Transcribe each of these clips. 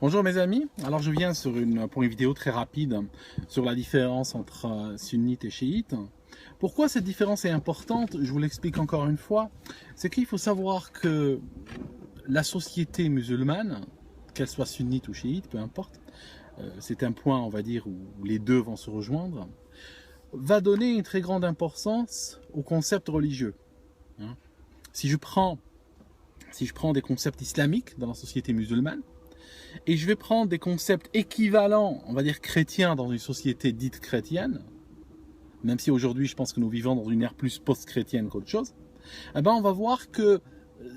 Bonjour mes amis, alors je viens pour une vidéo très rapide sur la différence entre sunnites et chiites. Pourquoi cette différence est importante? Je vous l'explique encore une fois. C'est qu'il faut savoir que la société musulmane, qu'elle soit sunnite ou chiite, peu importe, c'est un point on va dire où les deux vont se rejoindre, va donner une très grande importance au concept religieux. Si je prends des concepts islamiques dans la société musulmane, et je vais prendre des concepts équivalents, on va dire chrétiens, dans une société dite chrétienne, même si aujourd'hui je pense que nous vivons dans une ère plus post-chrétienne qu'autre chose, eh ben on va voir que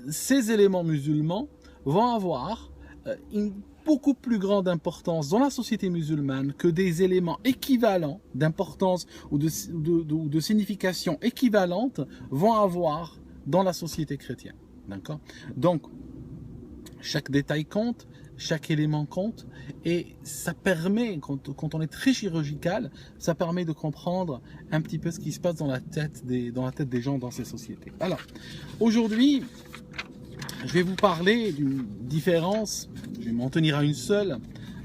ces éléments musulmans vont avoir une beaucoup plus grande importance dans la société musulmane que des éléments équivalents d'importance ou de signification équivalente vont avoir dans la société chrétienne. D'accord? Donc, chaque détail compte, chaque élément compte, et ça permet, quand on est très chirurgical, ça permet de comprendre un petit peu ce qui se passe dans la tête des gens dans ces sociétés. Alors, aujourd'hui, je vais vous parler d'une différence, je vais m'en tenir à une seule,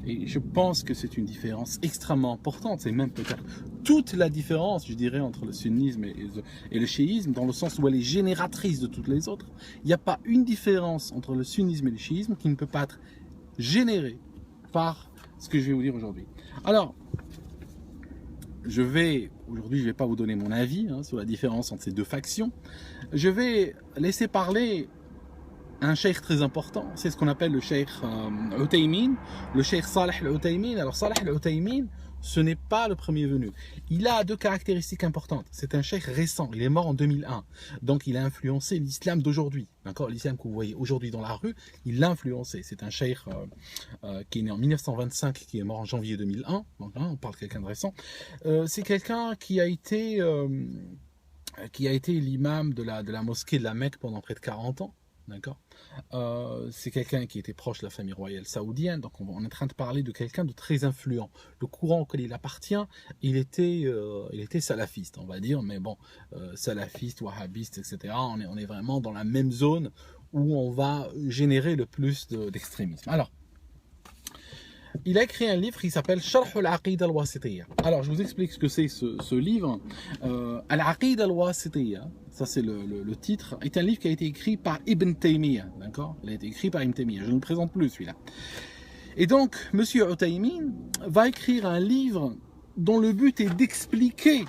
et je pense que c'est une différence extrêmement importante, c'est même peut-être toute la différence, je dirais, entre le sunnisme et le chiisme, dans le sens où elle est génératrice de toutes les autres. Il n'y a pas une différence entre le sunnisme et le chiisme qui ne peut pas être générée par ce que je vais vous dire aujourd'hui. Alors, aujourd'hui, je ne vais pas vous donner mon avis sur la différence entre ces deux factions. Je vais laisser parler un cheikh très important, c'est ce qu'on appelle le cheikh Uthaymin, le cheikh Salih al-Uthaymin. Alors Salih al-Uthaymin, ce n'est pas le premier venu. Il a deux caractéristiques importantes. C'est un cheikh récent, il est mort en 2001. Donc il a influencé l'islam d'aujourd'hui. D'accord, l'islam que vous voyez aujourd'hui dans la rue, il l'a influencé. C'est un cheikh qui est né en 1925, qui est mort en janvier 2001. Donc on parle de quelqu'un de récent. C'est quelqu'un qui a été l'imam de la mosquée de la Mecque pendant près de 40 ans. D'accord. C'est quelqu'un qui était proche de la famille royale saoudienne, donc on est en train de parler de quelqu'un de très influent. Le courant auquel il appartient, il était salafiste, on va dire, mais bon, salafiste, wahhabiste, etc. On est vraiment dans la même zone où on va générer le plus d'extrémisme. Alors, il a écrit un livre qui s'appelle Sharh al-Aqida al-Wasitiyya. Alors, je vous explique ce que c'est ce livre. Al-Aqida al-Wasitiyya, ça c'est le titre, est un livre qui a été écrit par Ibn Taymiyyah. D'accord? Il a été écrit par Ibn Taymiyyah. Je ne le présente plus celui-là. Et donc, Monsieur Uthaymin va écrire un livre dont le but est d'expliquer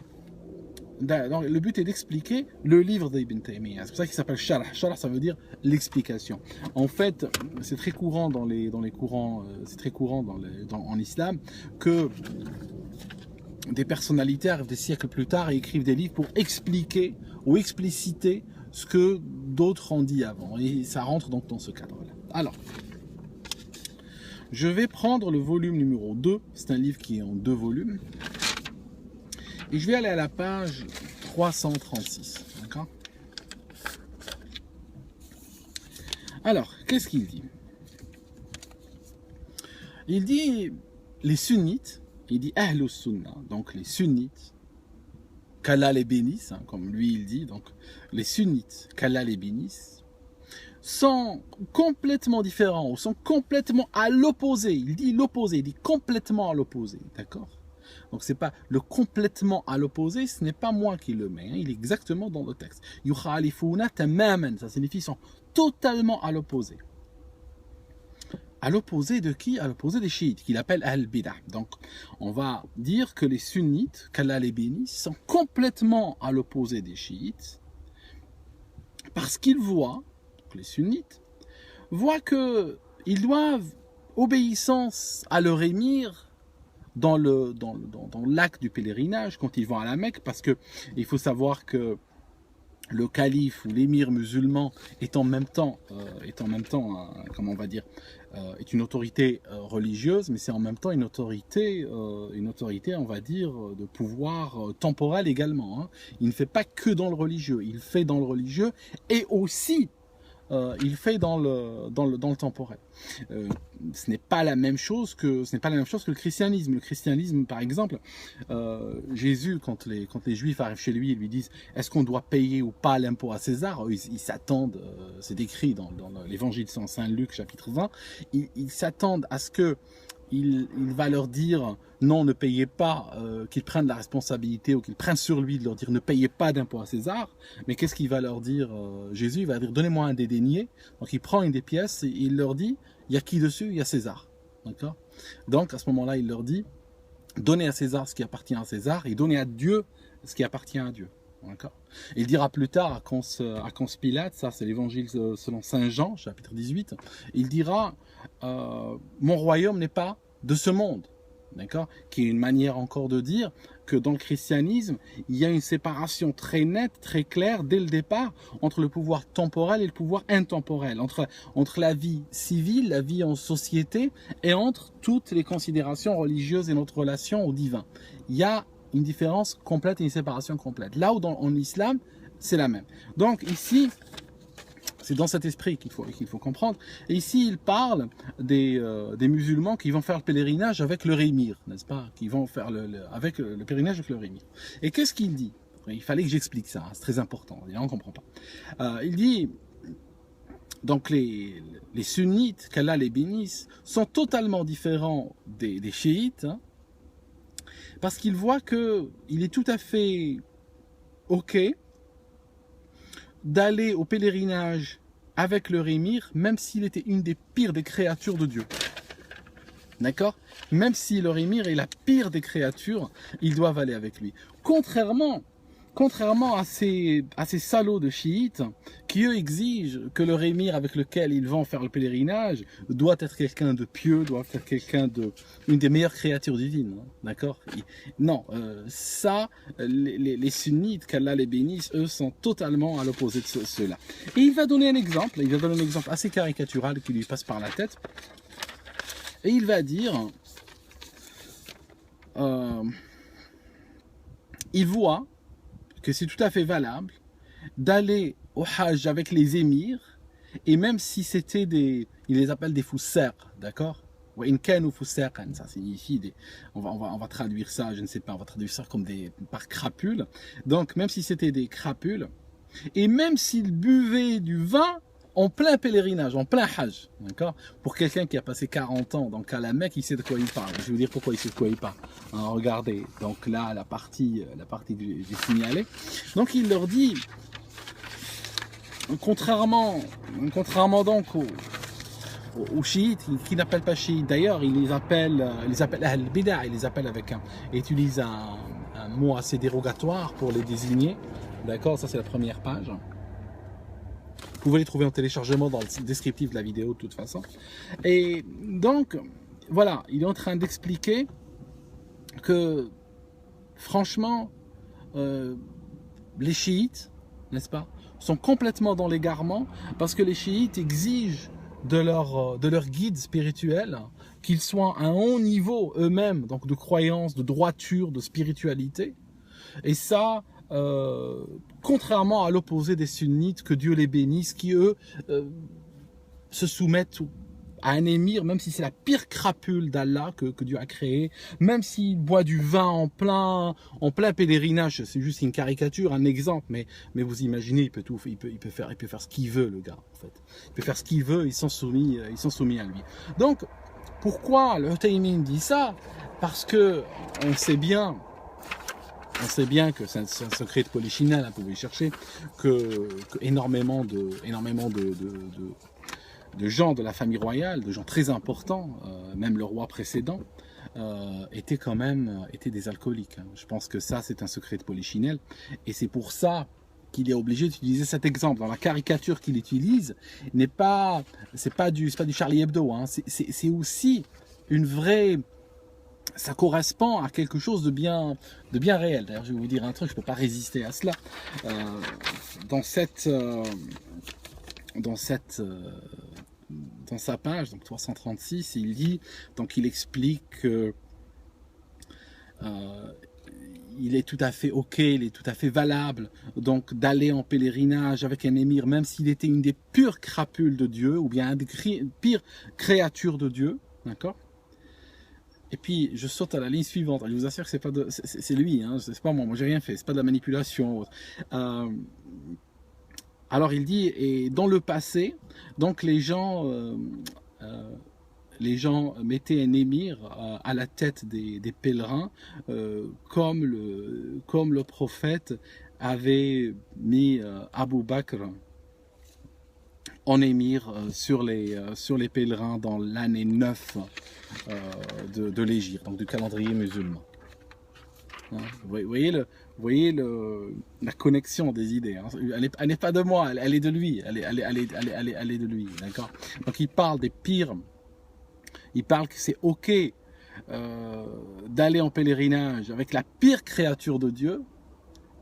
le livre d'Ibn Taymiyyah. C'est pour ça qu'il s'appelle Sharh. Sharh, ça veut dire l'explication. En fait, c'est très courant dans les courants, c'est très courant en islam que des personnalités arrivent des siècles plus tard et écrivent des livres pour expliquer ou expliciter ce que d'autres ont dit avant. Et ça rentre donc dans ce cadre-là. Alors, je vais prendre le volume numéro 2. C'est un livre qui est en 2 volumes. Et je vais aller à la page 336. D'accord? Alors, qu'est-ce qu'il dit? Il dit les sunnites, il dit Ahlus Sunnah, donc les sunnites, qu'Allah les bénisse, comme lui il dit, donc les sunnites, qu'Allah les bénisse, sont complètement différents, ou sont complètement à l'opposé. Il dit l'opposé, il dit complètement à l'opposé, d'accord? Donc c'est pas le complètement à l'opposé, ce n'est pas moi qui le mets, il est exactement dans le texte. Yukhalifuna tamaman, ça signifie qu'ils sont totalement à l'opposé. À l'opposé de qui? À l'opposé des chiites, qu'il appelle Al-Bidah. Donc on va dire que les sunnites, qu'Allah les bénisse, sont complètement à l'opposé des chiites, parce qu'ils voient, les sunnites, voient qu'ils doivent obéissance à leur émir dans l'acte du pèlerinage quand ils vont à la Mecque, parce que il faut savoir que le calife ou l'émir musulman est en même temps, comment on va dire, est une autorité religieuse, mais c'est en même temps une autorité, on va dire, de pouvoir temporel également. Il ne fait pas que dans le religieux, il fait dans le religieux et aussi il fait dans le temporel. Ce n'est pas la même chose que le christianisme. Le christianisme, par exemple, Jésus, quand les Juifs arrivent chez lui, ils lui disent: est-ce qu'on doit payer ou pas l'impôt à César? Ils s'attendent, c'est décrit dans l'évangile de Saint Luc, chapitre 20, ils s'attendent à ce que il va leur dire non, ne payez pas, qu'ils prennent la responsabilité ou qu'ils prennent sur lui de leur dire ne payez pas d'impôt à César. Mais qu'est-ce qu'il va leur dire, Jésus? Il va dire: donnez-moi un des deniers. Donc il prend une des pièces et il leur dit: il y a qui dessus? Il y a César. D'accord? Donc à ce moment-là, il leur dit: donnez à César ce qui appartient à César et donnez à Dieu ce qui appartient à Dieu. D'accord? Il dira plus tard à Ponce Pilate, ça c'est l'évangile selon Saint Jean, chapitre 18, il dira mon royaume n'est pas de ce monde. D'accord? Qui est une manière encore de dire que dans le christianisme, il y a une séparation très nette, très claire dès le départ entre le pouvoir temporel et le pouvoir intemporel, entre la vie civile, la vie en société et entre toutes les considérations religieuses et notre relation au divin. Il y a une différence complète et une séparation complète. Là où en islam, c'est la même. Donc ici, c'est dans cet esprit qu'il faut comprendre. Et ici, il parle des musulmans qui vont faire le pèlerinage avec leur émir, n'est-ce pas? Qui vont faire avec le pèlerinage avec leur émir. Et qu'est-ce qu'il dit? Il fallait que j'explique ça, hein, c'est très important, on ne comprend pas. Il dit, donc les sunnites, qu'Allah les bénisse, sont totalement différents des chiites, hein, parce qu'ils voient qu'il est tout à fait ok d'aller au pèlerinage avec leur émir, même s'il était une des pires des créatures de Dieu. D'accord? Même si leur émir est la pire des créatures, ils doivent aller avec lui. Contrairement à ces salauds de chiites, qui eux exigent que leur émir avec lequel ils vont faire le pèlerinage doit être quelqu'un de pieux, doit être quelqu'un une des meilleures créatures divines. D'accord? Non, les sunnites, qu'Allah les bénisse, eux sont totalement à l'opposé de ceux-là. Et il va donner un exemple assez caricatural qui lui passe par la tête. Et il va dire, il voit que c'est tout à fait valable d'aller au Hajj avec les émirs, et même si c'était il les appelle des foussers, d'accord? Ça signifie on va traduire ça, je ne sais pas, on va traduire ça comme par crapules. Donc même si c'était des crapules, et même s'ils buvaient du vin en plein pèlerinage, en plein Hajj, d'accord? Pour quelqu'un qui a passé 40 ans donc à la Mecque, il sait de quoi il parle. Je vais vous dire pourquoi il sait de quoi il parle. Hein, regardez, donc là, la partie que j'ai signalée. Donc il leur dit, contrairement donc aux chiites, qui n'appellent pas chiites, d'ailleurs, ils les appellent Ahl-Bida, ils les appellent ils utilisent un mot assez dérogatoire pour les désigner, d'accord? Ça c'est la première page. Vous pouvez les trouver en téléchargement dans le descriptif de la vidéo de toute façon. Et donc, voilà, il est en train d'expliquer que, franchement, les chiites, n'est-ce pas, sont complètement dans l'égarement parce que les chiites exigent de leur guide spirituel qu'ils soient à un haut niveau eux-mêmes, donc de croyance, de droiture, de spiritualité. Et ça, contrairement à l'opposé des sunnites, que Dieu les bénisse, qui eux se soumettent à un émir, même si c'est la pire crapule d'Allah que Dieu a créé, même s'il boit du vin en plein pèlerinage, c'est juste une caricature, un exemple, mais vous imaginez, il peut faire ce qu'il veut, le gars, en fait. Il peut faire ce qu'il veut, ils sont soumis à lui. Donc, pourquoi le Taïmin dit ça? Parce que on sait bien que c'est un secret de polichinelle, hein, vous pouvez chercher, que énormément de gens de la famille royale, de gens très importants, même le roi précédent, étaient des alcooliques. Hein. Je pense que ça, c'est un secret de polichinelle. Et c'est pour ça qu'il est obligé d'utiliser cet exemple. Dans la caricature qu'il utilise, c'est pas du Charlie Hebdo. Hein. C'est aussi une vraie... Ça correspond à quelque chose de bien réel. D'ailleurs, je vais vous dire un truc, je ne peux pas résister à cela. Dans sa page, donc 336, il dit, donc il explique que il est tout à fait ok, il est tout à fait valable donc d'aller en pèlerinage avec un émir, même s'il était une des pures crapules de Dieu, ou bien une des pires créatures de Dieu, d'accord? Et puis je saute à la ligne suivante. Je vous assure que c'est pas de, c'est lui, hein, c'est pas moi j'ai rien fait, c'est pas de la manipulation. Alors il dit, et dans le passé, donc les gens mettaient un émir à la tête des pèlerins, comme le prophète avait mis Abu Bakr en émir sur les pèlerins dans l'année 9 de l'Hégire, donc du calendrier musulman. Hein, vous voyez la connexion des idées. Hein. Elle n'est pas de moi, elle est de lui. Elle est de lui, d'accord. Donc il parle des pires. Il parle que c'est ok d'aller en pèlerinage avec la pire créature de Dieu.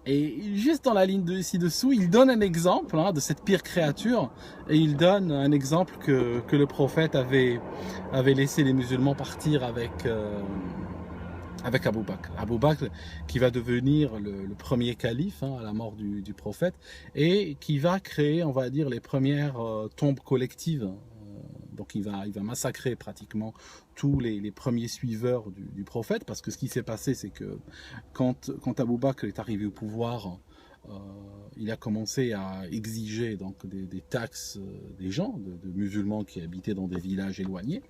Et juste dans la ligne ci-dessous, il donne un exemple de cette pire créature. Et il donne un exemple que le prophète avait laissé les musulmans partir avec Abu Bakr. Abu Bakr qui va devenir le premier calife à la mort du prophète et qui va créer, on va dire, les premières tombes collectives. Donc il va massacrer pratiquement tous les premiers suiveurs du prophète, parce que ce qui s'est passé, c'est que quand Abu Bakr est arrivé au pouvoir, il a commencé à exiger donc des taxes des gens, de musulmans qui habitaient dans des villages éloignés.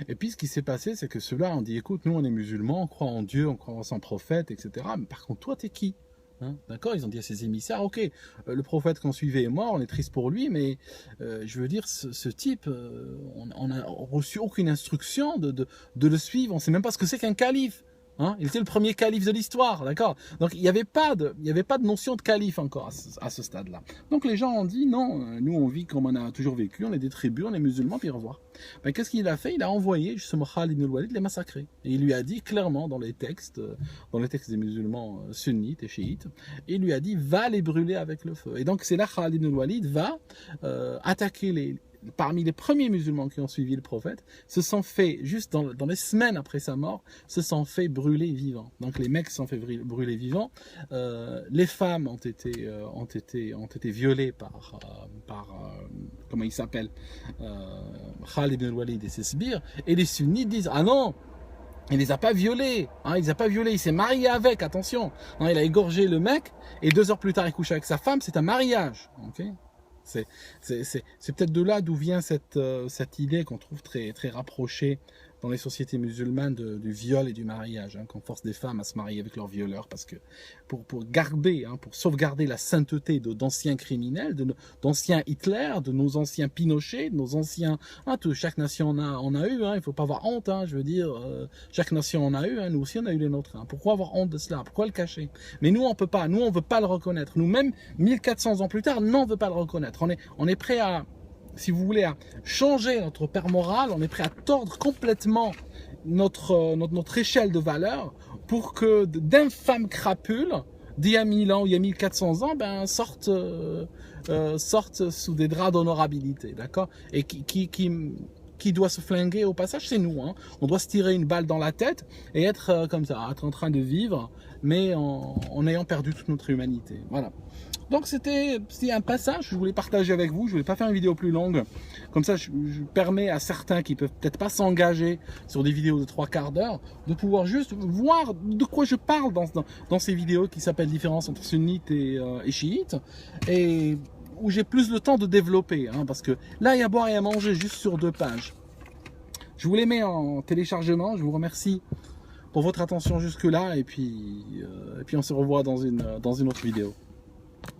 Et puis ce qui s'est passé, c'est que ceux-là ont dit, écoute, nous on est musulmans, on croit en Dieu, on croit en son prophète, etc. Mais par contre, toi, t'es qui ? Hein, d'accord, ils ont dit à ses émissaires, ok, le prophète qu'on suivait est mort, on est triste pour lui, mais je veux dire, ce type, on n'a reçu aucune instruction de le suivre, on ne sait même pas ce que c'est qu'un calife. Hein, il était le premier calife de l'histoire, d'accord. Donc il n'y avait pas de notion de calife encore à ce stade-là. Donc les gens ont dit non, nous on vit comme on a toujours vécu, on est des tribus, on est musulmans, puis au revoir. Ben, qu'est-ce qu'il a fait? Il a envoyé justement Khalid ibn al-Walid les massacrer. Et il lui a dit clairement dans les textes des musulmans sunnites et chiites, il lui a dit va les brûler avec le feu. Et donc c'est là Khalid ibn al-Walid va attaquer parmi les premiers musulmans qui ont suivi le prophète, se sont fait, juste dans les semaines après sa mort, se sont fait brûler vivants. Donc les mecs se sont fait brûler vivants. Les femmes ont été violées par comment il s'appelle, Khalid ibn al-Walid et ses sbires. Et les sunnites disent ah non, il les a pas violés, hein, il les a pas violés, il s'est marié avec, attention. Non, il a égorgé le mec et 2 heures plus tard il couche avec sa femme, c'est un mariage. Okay. C'est peut-être de là d'où vient cette idée qu'on trouve très, très rapprochée dans les sociétés musulmanes du viol et du mariage, hein, qu'on force des femmes à se marier avec leurs violeurs, parce que pour sauvegarder la sainteté d'anciens criminels, d'anciens Hitler, de nos anciens Pinochet, de nos anciens, chaque nation en a eu, hein, il faut pas avoir honte, hein, je veux dire, chaque nation en a eu, hein, nous aussi on a eu les nôtres, hein, pourquoi avoir honte de cela, pourquoi le cacher? Mais nous on peut pas, nous on veut pas le reconnaître, nous même 1400 ans plus tard, non on veut pas le reconnaître, on est prêt à, si vous voulez, à changer notre père moral, on est prêt à tordre complètement notre échelle de valeur pour que d'infâmes crapules d'il y a 1000 ans ou il y a 1400 ans sortent sous des draps d'honorabilité, d'accord? Et qui doit se flinguer au passage, c'est nous. Hein. On doit se tirer une balle dans la tête et être comme ça, être en train de vivre, mais en ayant perdu toute notre humanité. Voilà. Donc c'était un passage que je voulais partager avec vous. Je voulais pas faire une vidéo plus longue. Comme ça, je permets à certains qui peuvent peut-être pas s'engager sur des vidéos de 3/4 d'heure de pouvoir juste voir de quoi je parle dans ces vidéos qui s'appellent Différence entre sunnites et chiites, et où j'ai plus le temps de développer, hein, parce que là il y a à boire et à manger juste sur 2 pages. Je vous les mets en téléchargement. Je vous remercie pour votre attention jusque là, et puis on se revoit dans une autre vidéo.